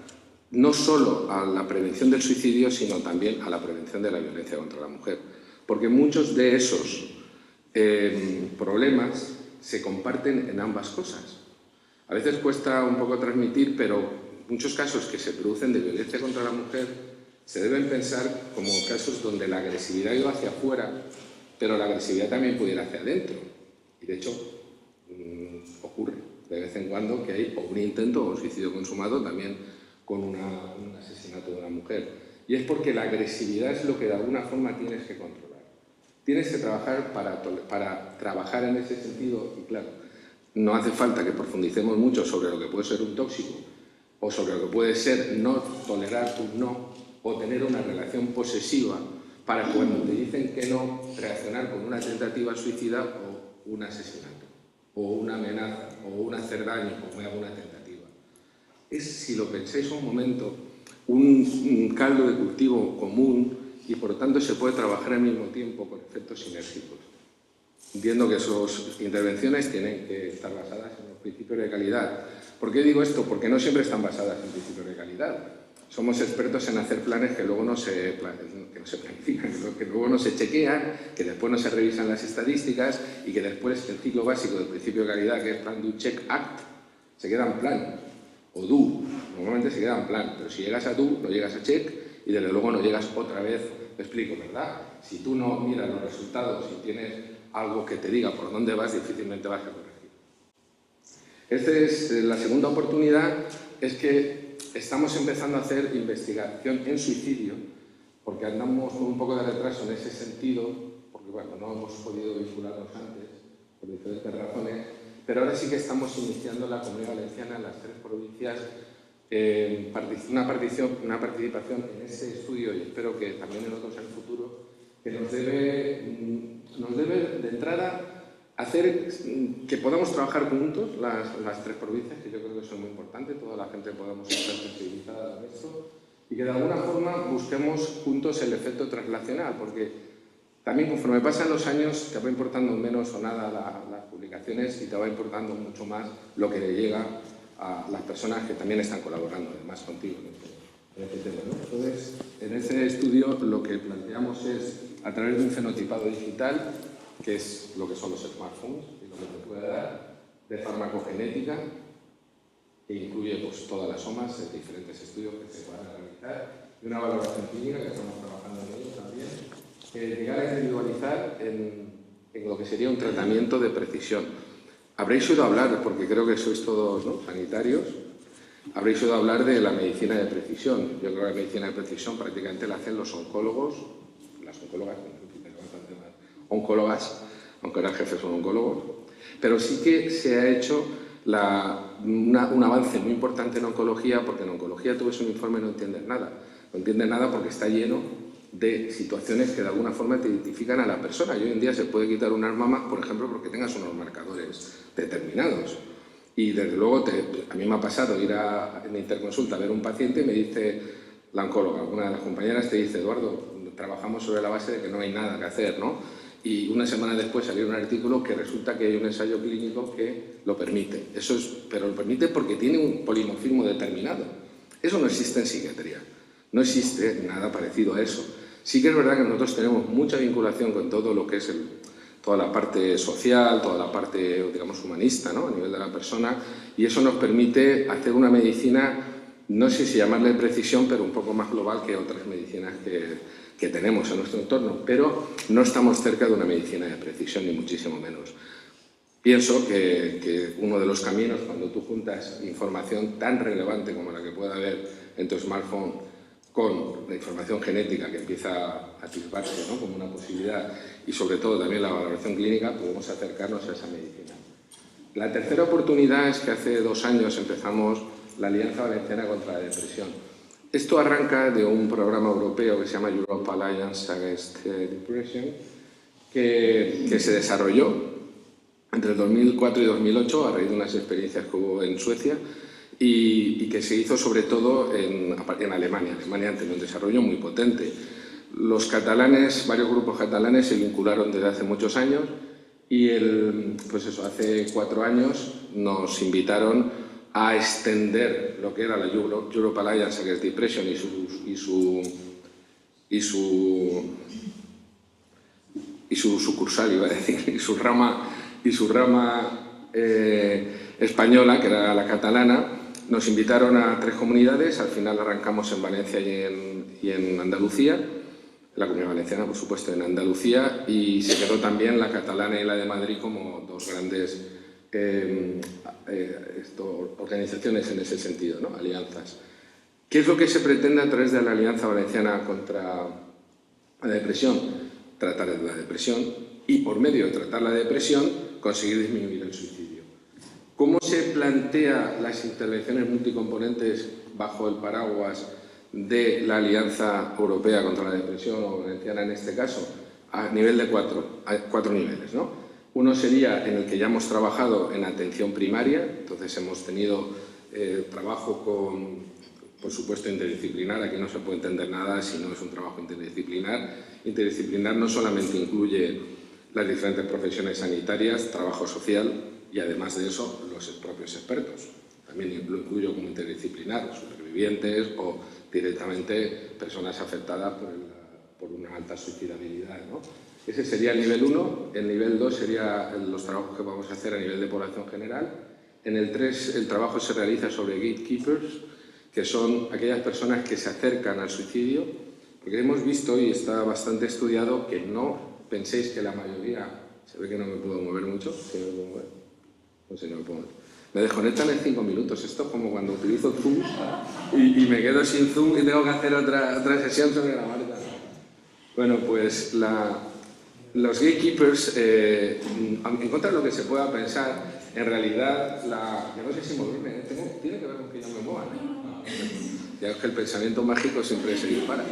[SPEAKER 2] no solo a la prevención del suicidio, sino también a la prevención de la violencia contra la mujer. Porque muchos de esos problemas se comparten en ambas cosas. A veces cuesta un poco transmitir, pero muchos casos que se producen de violencia contra la mujer se deben pensar como casos donde la agresividad iba hacia afuera, pero la agresividad también puede ir hacia adentro. Y de hecho, ocurre de vez en cuando que hay o un intento o un suicidio consumado también con un asesinato de una mujer. Y es porque la agresividad es lo que de alguna forma tienes que controlar. Tienes que trabajar para trabajar en ese sentido y claro, no hace falta que profundicemos mucho sobre lo que puede ser un tóxico o sobre lo que puede ser no tolerar un no o tener una relación posesiva para cuando te dicen que no, reaccionar con una tentativa suicida o un asesinato o una amenaza o un hacer daño o alguna tentativa. Es, si lo pensáis un momento, un caldo de cultivo común y por lo tanto se puede trabajar al mismo tiempo con efectos sinérgicos. Entiendo que sus intervenciones tienen que estar basadas en los principios de calidad. ¿Por qué digo esto? Porque no siempre están basadas en principios de calidad. Somos expertos en hacer planes que luego no se planifican, que luego no se chequean, que después no se revisan las estadísticas y que después el ciclo básico del principio de calidad, que es Plan, Do, Check, Act, se queda en plan. O Do, normalmente se queda en plan, pero si llegas a Do, no llegas a Check y desde luego no llegas otra vez, me explico, ¿verdad? Si tú no miras los resultados y tienes algo que te diga por dónde vas, difícilmente vas a corregir. Esta es la segunda oportunidad, es que estamos empezando a hacer investigación en suicidio, porque andamos con un poco de retraso en ese sentido, porque bueno, no hemos podido vincularnos antes, por diferentes razones, pero ahora sí que estamos iniciando la Comunidad Valenciana en las 3 provincias, una participación en ese estudio y espero que también en otros en el futuro, que nos debe de entrada hacer que podamos trabajar juntos las 3 provincias, que yo creo que son muy importantes, toda la gente podamos estar sensibilizada en esto, y que de alguna forma busquemos juntos el efecto translacional, porque también conforme pasan los años te va importando menos o nada las publicaciones y te va importando mucho más lo que le llega a las personas que también están colaborando, además contigo en este tema, ¿no? Entonces, en ese estudio lo que planteamos es, a través de un fenotipado digital, que es lo que son los smartphones y lo que te puede dar, de farmacogenética, que incluye pues, todas las somas de diferentes estudios que se puedan realizar, y una valoración clínica, que estamos trabajando en ello también, llegar a individualizar en en lo que sería un tratamiento de precisión. Habréis oído hablar, porque creo que sois todos, ¿no?, sanitarios, habréis oído hablar de la medicina de precisión. Yo creo que la medicina de precisión prácticamente la hacen los oncólogos, las oncólogas, aunque ahora el jefe son oncólogos, pero sí que se ha hecho un avance muy importante en oncología, porque en oncología tú ves un informe y no entiendes nada. No entiendes nada porque está lleno de situaciones que de alguna forma te identifican a la persona. Y hoy en día se puede quitar un arma más, por ejemplo, porque tengas unos marcadores determinados. Y desde luego, a mí me ha pasado ir en interconsulta a ver un paciente y me dice la oncóloga, una de las compañeras te dice: Eduardo, trabajamos sobre la base de que no hay nada que hacer, ¿no? Y una semana después salió un artículo que resulta que hay un ensayo clínico que lo permite. Pero lo permite porque tiene un polimorfismo determinado. Eso no existe en psiquiatría. No existe nada parecido a eso. Sí que es verdad que nosotros tenemos mucha vinculación con todo lo que es toda la parte social, toda la parte, digamos, humanista, ¿no?, a nivel de la persona, y eso nos permite hacer una medicina, no sé si llamarle precisión, pero un poco más global que otras medicinas que tenemos en nuestro entorno, pero no estamos cerca de una medicina de precisión, ni muchísimo menos. Pienso que uno de los caminos, cuando tú juntas información tan relevante como la que pueda haber en tu smartphone con la información genética que empieza a atisbarse, ¿no?, como una posibilidad, y sobre todo también la valoración clínica, podemos acercarnos a esa medicina. La tercera oportunidad es que hace 2 años empezamos la Alianza Valenciana contra la Depresión. Esto arranca de un programa europeo que se llama Europe Alliance Against Depression, que se desarrolló entre 2004 y 2008 a raíz de unas experiencias que hubo en Suecia, y que se hizo sobre todo en Alemania. Alemania tiene un desarrollo muy potente. Los catalanes, varios grupos catalanes se vincularon desde hace muchos años y pues eso, hace 4 años nos invitaron a extender lo que era la Europe Alliance Against Depression y su sucursal, iba a decir, y su rama española, que era la catalana. Nos invitaron a 3 comunidades, al final arrancamos en Valencia y en Andalucía, la Comunidad Valenciana, por supuesto, en Andalucía, y se quedó también la catalana y la de Madrid como 2 grandes organizaciones en ese sentido, ¿no?, alianzas. ¿Qué es lo que se pretende a través de la Alianza Valenciana contra la Depresión? Tratar la depresión y, por medio de tratar la depresión, conseguir disminuir el suicidio. ¿Cómo se plantea las intervenciones multicomponentes bajo el paraguas de la Alianza Europea contra la Depresión, o valenciana en este caso? A nivel de 4 niveles, ¿no? Uno sería en el que ya hemos trabajado en atención primaria, entonces hemos tenido trabajo por supuesto, interdisciplinar. Aquí no se puede entender nada si no es un trabajo interdisciplinar. Interdisciplinar no solamente incluye las diferentes profesiones sanitarias, trabajo social y, además de eso, los propios expertos. También lo incluyo como interdisciplinar, supervivientes o directamente personas afectadas por una alta suicidabilidad, ¿no? Ese sería el nivel 1. El nivel 2 sería los trabajos que vamos a hacer a nivel de población general. En el 3 el trabajo se realiza sobre gatekeepers, que son aquellas personas que se acercan al suicidio, porque hemos visto, y está bastante estudiado, que no penséis que la mayoría... Se ve que no me puedo mover mucho. ¿Sí me puedo mover? No sé, no me puedo mover. Me desconectan en 5 minutos. Esto es como cuando utilizo Zoom y me quedo sin Zoom y tengo que hacer otra sesión sobre la marcha. Bueno, pues los gatekeepers, en contra de lo que se pueda pensar, en realidad, yo no sé si moverme, tiene que ver con que yo me mueva, ¿no? Ya es que el pensamiento mágico siempre se dispara.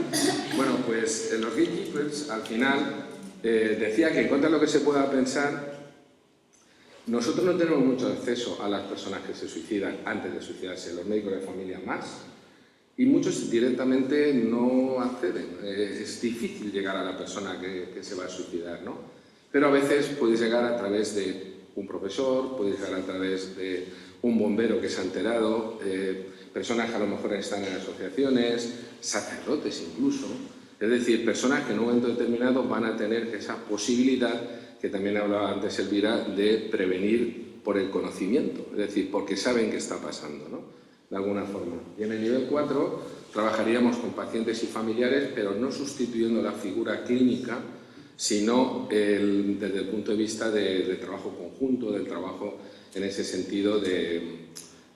[SPEAKER 2] Bueno, pues los gatekeepers, al final, decía que en contra de lo que se pueda pensar, nosotros no tenemos mucho acceso a las personas que se suicidan antes de suicidarse, los médicos de familia más, y muchos directamente no acceden. Es difícil llegar a la persona que se va a suicidar, ¿no? Pero a veces puedes llegar a través de un profesor, puedes llegar a través de un bombero que se ha enterado, personas que a lo mejor están en asociaciones, sacerdotes incluso. Es decir, personas que en un momento determinado van a tener esa posibilidad, que también hablaba antes Elvira, de prevenir por el conocimiento, es decir, porque saben qué está pasando, ¿no?, de alguna forma. Y en el nivel 4 trabajaríamos con pacientes y familiares, pero no sustituyendo la figura clínica sino desde el punto de vista de trabajo conjunto, del trabajo en ese sentido de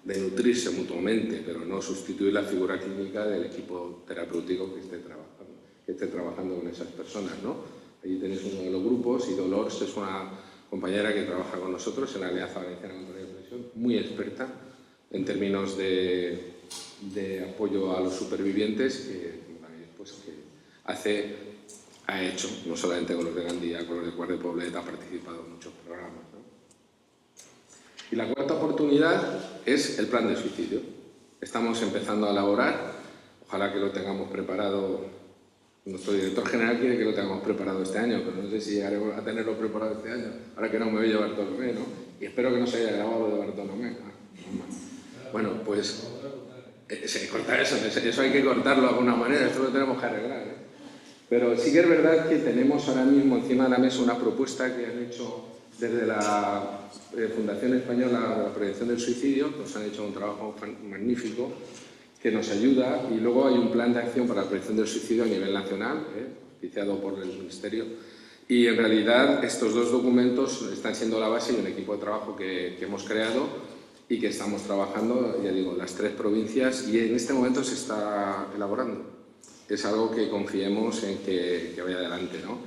[SPEAKER 2] nutrirse mutuamente, pero no sustituir la figura clínica del equipo terapéutico que esté trabajando con esas personas, ¿no? Ahí tenéis uno de los grupos y Dolors es una compañera que trabaja con nosotros en la Alianza Valenciana contra la Depresión, muy experta en términos de apoyo a los supervivientes, ha hecho, no solamente con los de Gandía, con los de Quart de Poblet, ha participado en muchos programas, ¿no? Y la cuarta oportunidad es el plan de suicidio. Estamos empezando a elaborar, ojalá que lo tengamos preparado. Nuestro director general quiere que lo tengamos preparado este año, pero no sé si llegaremos a tenerlo preparado este año, ahora que no me voy a Bartolomé, ¿no? Y espero que no se haya grabado de Bartolomé. Bueno, pues se corta eso hay que cortarlo de alguna manera, esto lo tenemos que arreglar, ¿eh? Pero sí que es verdad que tenemos ahora mismo encima de la mesa una propuesta que han hecho desde la Fundación Española de la Prevención del Suicidio, que nos han hecho un trabajo magnífico, que nos ayuda, y luego hay un plan de acción para la prevención del suicidio a nivel nacional, auspiciado por el Ministerio, y en realidad estos dos documentos están siendo la base de un equipo de trabajo que hemos creado y que estamos trabajando, ya digo, en las 3 provincias, y en este momento se está elaborando. Es algo que confiemos en que vaya adelante, ¿no?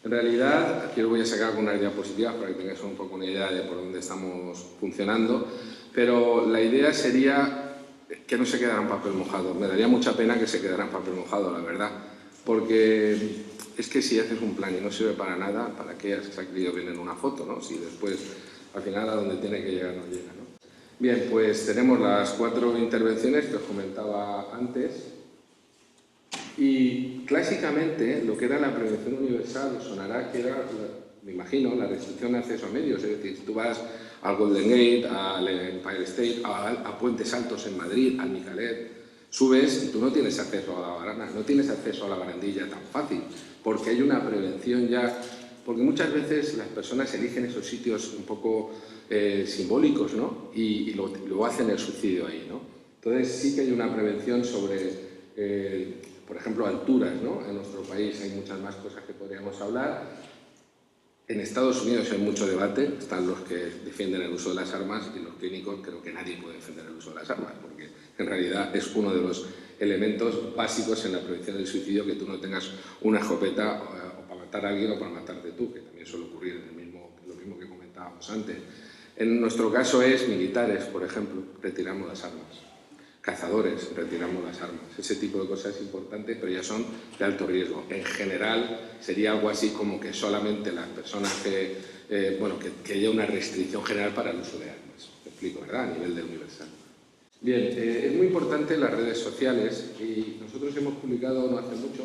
[SPEAKER 2] En realidad, aquí os voy a sacar algunas diapositivas para que tengáis un poco una idea de por dónde estamos funcionando, pero la idea sería que no se quedara en papel mojado. Me daría mucha pena que se quedara en papel mojado, la verdad, porque es que si haces un plan y no sirve para nada, ¿para qué has querido bien en una foto, ¿no? Si después, al final, a donde tiene que llegar no llega, ¿no? Bien, pues tenemos las 4 intervenciones que os comentaba antes. Y clásicamente lo que era la prevención universal sonará que era, me imagino, la restricción de acceso a medios. Es decir, tú vas al Golden Gate, al Empire State, a Puentes Altos en Madrid, al Micalet, subes y tú no tienes acceso a la barana, no tienes acceso a la barandilla tan fácil, porque hay una prevención ya, porque muchas veces las personas eligen esos sitios un poco simbólicos, ¿no? Y lo hacen el suicidio ahí, ¿no? Entonces sí que hay una prevención sobre por ejemplo, alturas, ¿no? En nuestro país hay muchas más cosas que podríamos hablar. En Estados Unidos hay mucho debate, están los que defienden el uso de las armas y los clínicos creo que nadie puede defender el uso de las armas, porque en realidad es uno de los elementos básicos en la prevención del suicidio, que tú no tengas una escopeta o para matar a alguien o para matarte tú, que también suele ocurrir lo mismo que comentábamos antes. En nuestro caso es militares, por ejemplo, retiramos las armas. Cazadores, retiramos las armas. Ese tipo de cosas es importante, pero ya son de alto riesgo. En general, sería algo así como que solamente las personas que haya una restricción general para el uso de armas. Me explico, ¿verdad? A nivel de universal. Bien, es muy importante las redes sociales y nosotros hemos publicado no hace mucho,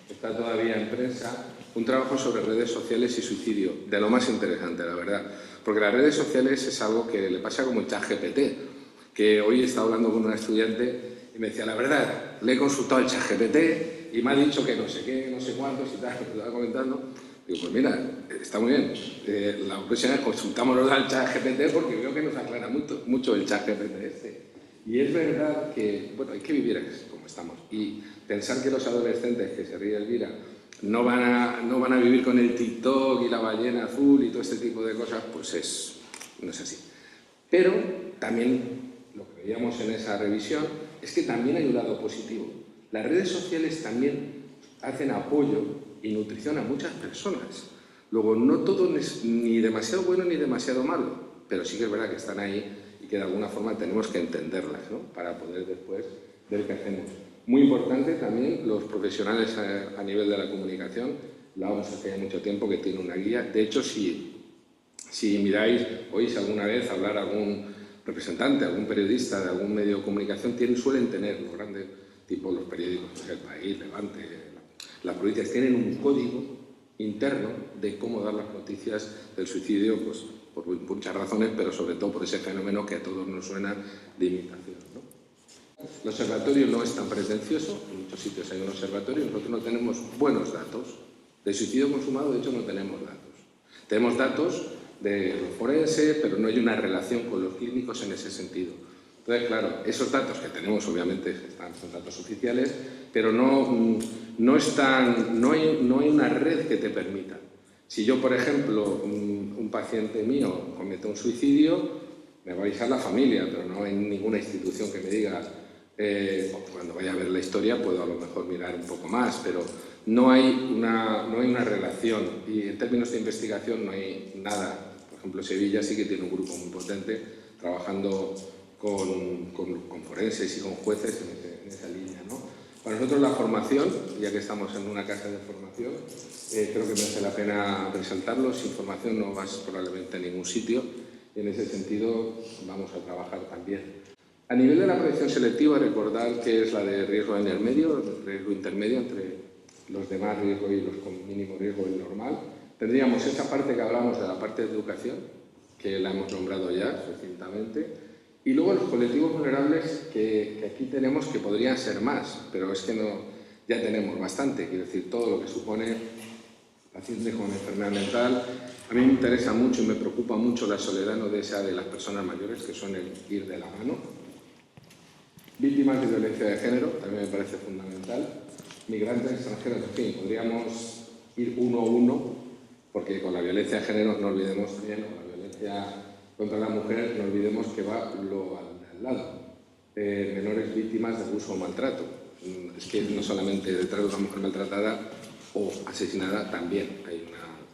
[SPEAKER 2] está todavía en prensa, un trabajo sobre redes sociales y suicidio, de lo más interesante, la verdad. Porque las redes sociales es algo que le pasa como el ChatGPT, que hoy estaba hablando con una estudiante y me decía, la verdad, le he consultado el ChatGPT y me ha dicho que no sé qué, no sé cuántos y tal, que te estaba comentando. Digo, pues mira, está muy bien, la próxima vez consultámonos al ChatGPT porque veo que nos aclara mucho el ChatGPT este. Y es verdad que, bueno, hay que vivir como estamos y pensar que los adolescentes, que se ríe Elvira, no van a vivir con el TikTok y la ballena azul y todo este tipo de cosas, pues no es así. Pero también lo que veíamos en esa revisión es que también hay un lado positivo. Las redes sociales también hacen apoyo y nutrición a muchas personas. Luego, no todo es ni demasiado bueno ni demasiado malo, pero sí que es verdad que están ahí y que de alguna forma tenemos que entenderlas, ¿no? Para poder después ver qué hacemos. Muy importante también los profesionales a nivel de la comunicación. La OMS hace ya mucho tiempo que tiene una guía. De hecho, si miráis, oís alguna vez hablar a algún representante, algún periodista de algún medio de comunicación, suelen tener, los grandes, tipo los periódicos, El País, Levante, las provincias, tienen un código interno de cómo dar las noticias del suicidio, pues por muchas razones, pero sobre todo por ese fenómeno que a todos nos suena de imitación, ¿no? El observatorio no es tan pretencioso, en muchos sitios hay un observatorio, nosotros no tenemos buenos datos. De suicidio consumado, de hecho, no tenemos datos. Tenemos datos de lo forense, pero no hay una relación con los clínicos en ese sentido. Entonces, claro, esos datos que tenemos, obviamente, son datos oficiales, pero no hay una red que te permita. Si yo, por ejemplo, un paciente mío comete un suicidio, me va a avisar la familia, pero no hay ninguna institución que me diga, cuando vaya a ver la historia puedo a lo mejor mirar un poco más, pero no hay una relación, y en términos de investigación no hay nada. Por ejemplo, Sevilla sí que tiene un grupo muy potente trabajando con forenses y con jueces en esa línea, ¿no? Para nosotros la formación, ya que estamos en una casa de formación, creo que merece la pena resaltarlo. Sin formación no vas probablemente a ningún sitio, y en ese sentido vamos a trabajar también. A nivel de la prevención selectiva, recordar que es la de riesgo intermedio, riesgo intermedio entre los de más riesgo y los con mínimo riesgo y normal. Tendríamos esa parte que hablamos de la parte de educación, que la hemos nombrado ya recientemente, y luego los colectivos vulnerables que aquí tenemos, que podrían ser más, pero es que ya tenemos bastante. Quiero decir, todo lo que supone pacientes con enfermedad mental. A mí me interesa mucho y me preocupa mucho la soledad no deseada de las personas mayores, que son el ir de la mano. Víctimas de violencia de género, también me parece fundamental. Migrantes extranjeros, en fin, podríamos ir uno a uno, porque con la violencia de género no olvidemos también, con la violencia contra la mujer no olvidemos que va lo al lado. Menores víctimas de abuso o maltrato. Es que no solamente detrás de una mujer maltratada o asesinada, también hay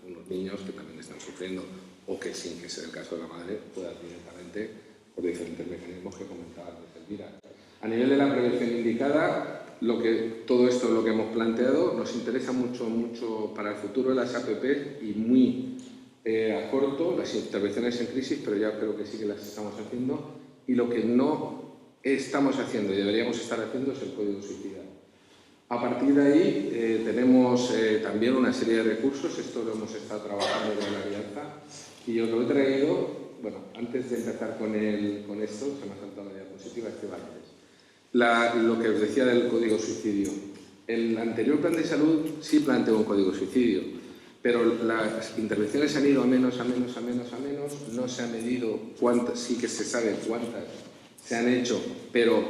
[SPEAKER 2] unos niños que también están sufriendo, o que sin que sea el caso de la madre puedan directamente por diferentes mecanismos que comentaba antes Elvira. A nivel de la prevención indicada, todo esto es lo que hemos planteado, nos interesa mucho para el futuro de las APP y muy a corto las intervenciones en crisis, pero ya creo que sí que las estamos haciendo, y lo que no estamos haciendo y deberíamos estar haciendo es el código suicida. A partir de ahí tenemos también una serie de recursos, esto lo hemos estado trabajando con la alianza, y os lo he traído, bueno, antes de empezar con esto, se me ha saltado la diapositiva, lo que os decía del código suicidio. El anterior plan de salud sí planteó un código suicidio, pero las intervenciones han ido a menos, no se ha medido cuántas, sí que se sabe cuántas se han hecho, pero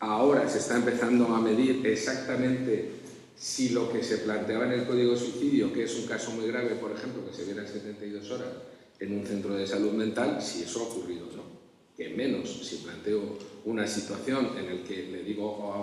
[SPEAKER 2] ahora se está empezando a medir exactamente si lo que se planteaba en el código suicidio, que es un caso muy grave, por ejemplo, que se viera en 72 horas en un centro de salud mental, si eso ha ocurrido o no. Que menos si planteo una situación en la que le digo a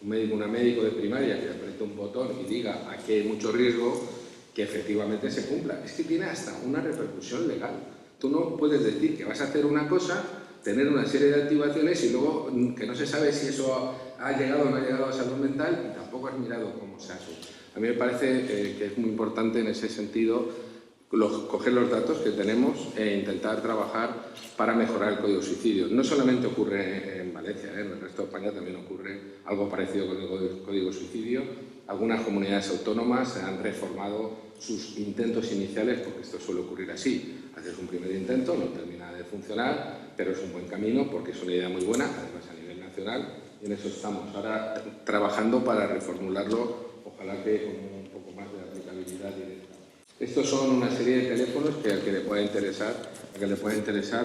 [SPEAKER 2] un médico de primaria que apriete un botón y diga aquí hay mucho riesgo, que efectivamente se cumpla. Es que tiene hasta una repercusión legal. Tú no puedes decir que vas a hacer una cosa, tener una serie de activaciones y luego que no se sabe si eso ha llegado o no ha llegado a salud mental y tampoco has mirado cómo se hace. A mí me parece que es muy importante en ese sentido coger los datos que tenemos e intentar trabajar para mejorar el código suicidio. No solamente ocurre en Valencia, en el resto de España también ocurre algo parecido con el código suicidio. Algunas comunidades autónomas han reformado sus intentos iniciales, porque esto suele ocurrir así. Haces un primer intento, no termina de funcionar, pero es un buen camino porque es una idea muy buena, además a nivel nacional, y en eso estamos ahora trabajando para reformularlo, ojalá que con un poco más de aplicabilidad directa. Estos son una serie de teléfonos que al que le pueda interesar,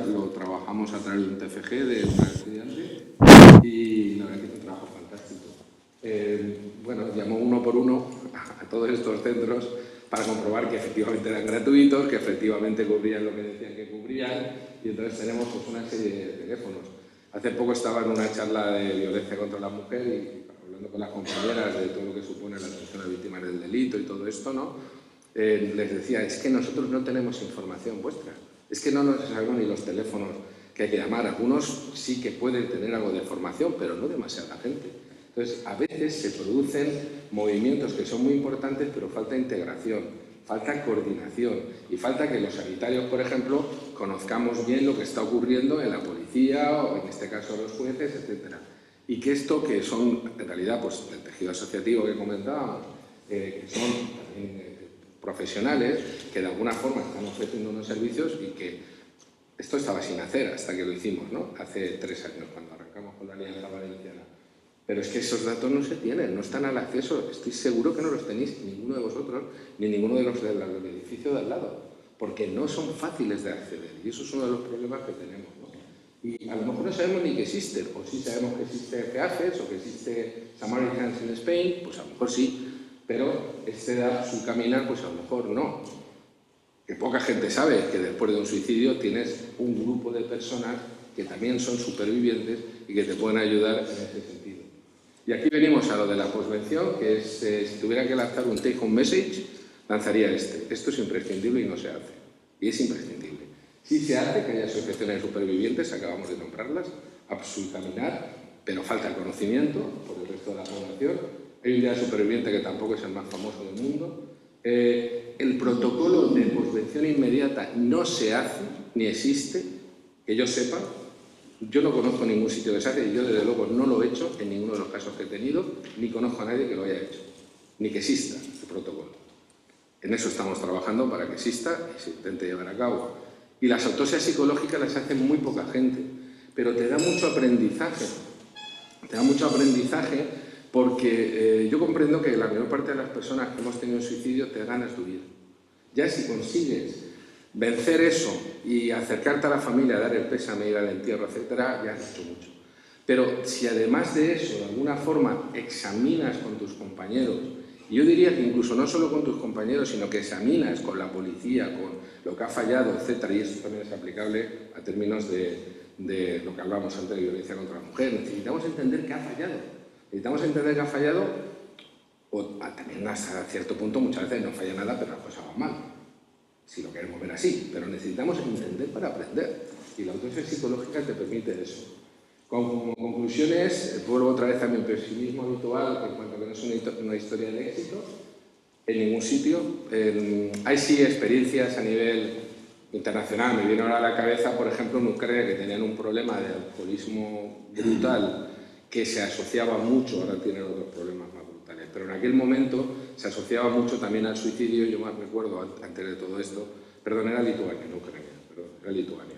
[SPEAKER 2] lo trabajamos a través de un TFG de una estudiante y la verdad que es un trabajo fantástico. Bueno, llamó uno por uno a todos estos centros para comprobar que efectivamente eran gratuitos, que efectivamente cubrían lo que decían que cubrían, y entonces tenemos pues, una serie de teléfonos. Hace poco estaba en una charla de violencia contra la mujer y hablando con las compañeras de todo lo que supone la atención a víctimas del delito y todo esto, ¿no? Les decía, es que nosotros no tenemos información vuestra, es que no nos sabemos ni los teléfonos que hay que llamar. Algunos sí que pueden tener algo de formación, pero no demasiada gente. Entonces, a veces se producen movimientos que son muy importantes, pero falta integración, falta coordinación y falta que los sanitarios, por ejemplo, conozcamos bien lo que está ocurriendo en la policía o, en este caso, los jueces, etc. Y que esto, que son, en realidad, pues el tejido asociativo que comentábamos, que son también profesionales, que de alguna forma están ofreciendo unos servicios y que esto estaba sin hacer hasta que lo hicimos, ¿no? Hace 3 años, cuando arrancamos con la Alianza Valenciana. Pero es que esos datos no se tienen, no están al acceso. Estoy seguro que no los tenéis ninguno de vosotros, ni ninguno de los del edificio de al lado, porque no son fáciles de acceder. Y eso es uno de los problemas que tenemos, ¿no? Y a lo mejor no sabemos ni que existen, o sí sabemos que existe FEAFES o que existe Samaritans in Spain, pues a lo mejor sí, pero este da su caminar, pues a lo mejor no. que poca gente sabe que después de un suicidio tienes un grupo de personas que también son supervivientes y que te pueden ayudar en ese sentido. Y aquí venimos a lo de la posvención, que es, si tuviera que lanzar un take-home message, lanzaría este. Esto es imprescindible y no se hace. Y es imprescindible. Sí se hace que haya asociaciones de supervivientes, acabamos de nombrarlas, a su caminar, pero falta el conocimiento por el resto de la población. Hay un día superviviente que tampoco es el más famoso del mundo. El protocolo de posvención inmediata no se hace, ni existe, que yo sepa. Yo no conozco ningún sitio que se hace y yo, desde luego, no lo he hecho en ninguno de los casos que he tenido, ni conozco a nadie que lo haya hecho, ni que exista el protocolo. En eso estamos trabajando para que exista y se intente llevar a cabo. Y las autopsias psicológicas las hace muy poca gente, pero te da mucho aprendizaje. Te da mucho aprendizaje porque yo comprendo que la mayor parte de las personas que hemos tenido un suicidio te ganas tu vida. Ya si consigues vencer eso y acercarte a la familia, dar el pésame, ir al entierro, etcétera, ya has hecho mucho. Pero si además de eso, de alguna forma, examinas con tus compañeros, y yo diría que incluso no solo con tus compañeros, sino que examinas con la policía, con lo que ha fallado, etcétera, y esto también es aplicable a términos de lo que hablábamos antes de violencia contra la mujer. Necesitamos entender qué ha fallado. Necesitamos entender qué ha fallado, o también hasta cierto punto muchas veces no falla nada, pero las cosas van mal, si lo queremos ver así. Pero necesitamos entender para aprender, y la autopsia psicológica te permite eso. Como conclusiones, vuelvo otra vez a mi pesimismo habitual en cuanto a que no es una historia de éxito en ningún sitio. Hay sí experiencias a nivel internacional. Me viene ahora a la cabeza, por ejemplo, en Ucrania, que tenían un problema de alcoholismo brutal que se asociaba mucho, ahora tienen otros problemas más brutales, pero en aquel momento se asociaba mucho también al suicidio. Yo más recuerdo, antes de todo esto, perdón, era Lituania, no Ucrania, perdón, era Lituania.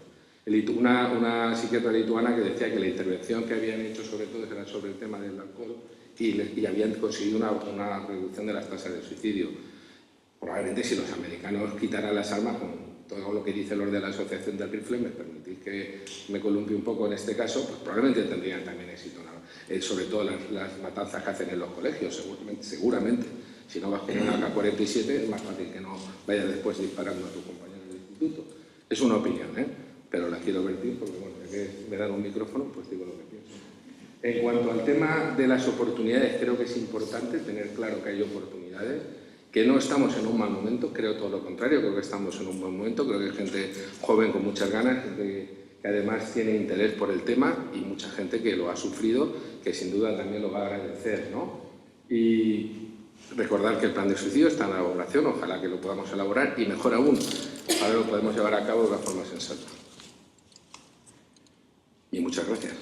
[SPEAKER 2] Una psiquiatra lituana que decía que la intervención que habían hecho sobre todo era sobre el tema del alcohol y habían conseguido una reducción de las tasas de suicidio. Probablemente si los americanos quitaran las armas, con todo lo que dicen los de la Asociación del Rifle, me permitís que me columpie un poco en este caso, pues probablemente tendrían también éxito, ¿no? Sobre todo las matanzas que hacen en los colegios, seguramente. Si no vas con una AK-47 es más fácil que no vayas después disparando a tu compañero del instituto. Es una opinión, pero la quiero vertir porque, bueno, ya que me dan un micrófono, pues digo lo que pienso. En cuanto al tema de las oportunidades, creo que es importante tener claro que hay oportunidades, que no estamos en un mal momento, creo todo lo contrario, creo que estamos en un buen momento, creo que hay gente joven con muchas ganas, gente que además tiene interés por el tema y mucha gente que lo ha sufrido, que sin duda también lo va a agradecer, ¿no? Y recordar que el plan de suicidio está en la elaboración, ojalá que lo podamos elaborar y mejor aún, ojalá lo podemos llevar a cabo de una forma sensata. Y muchas gracias.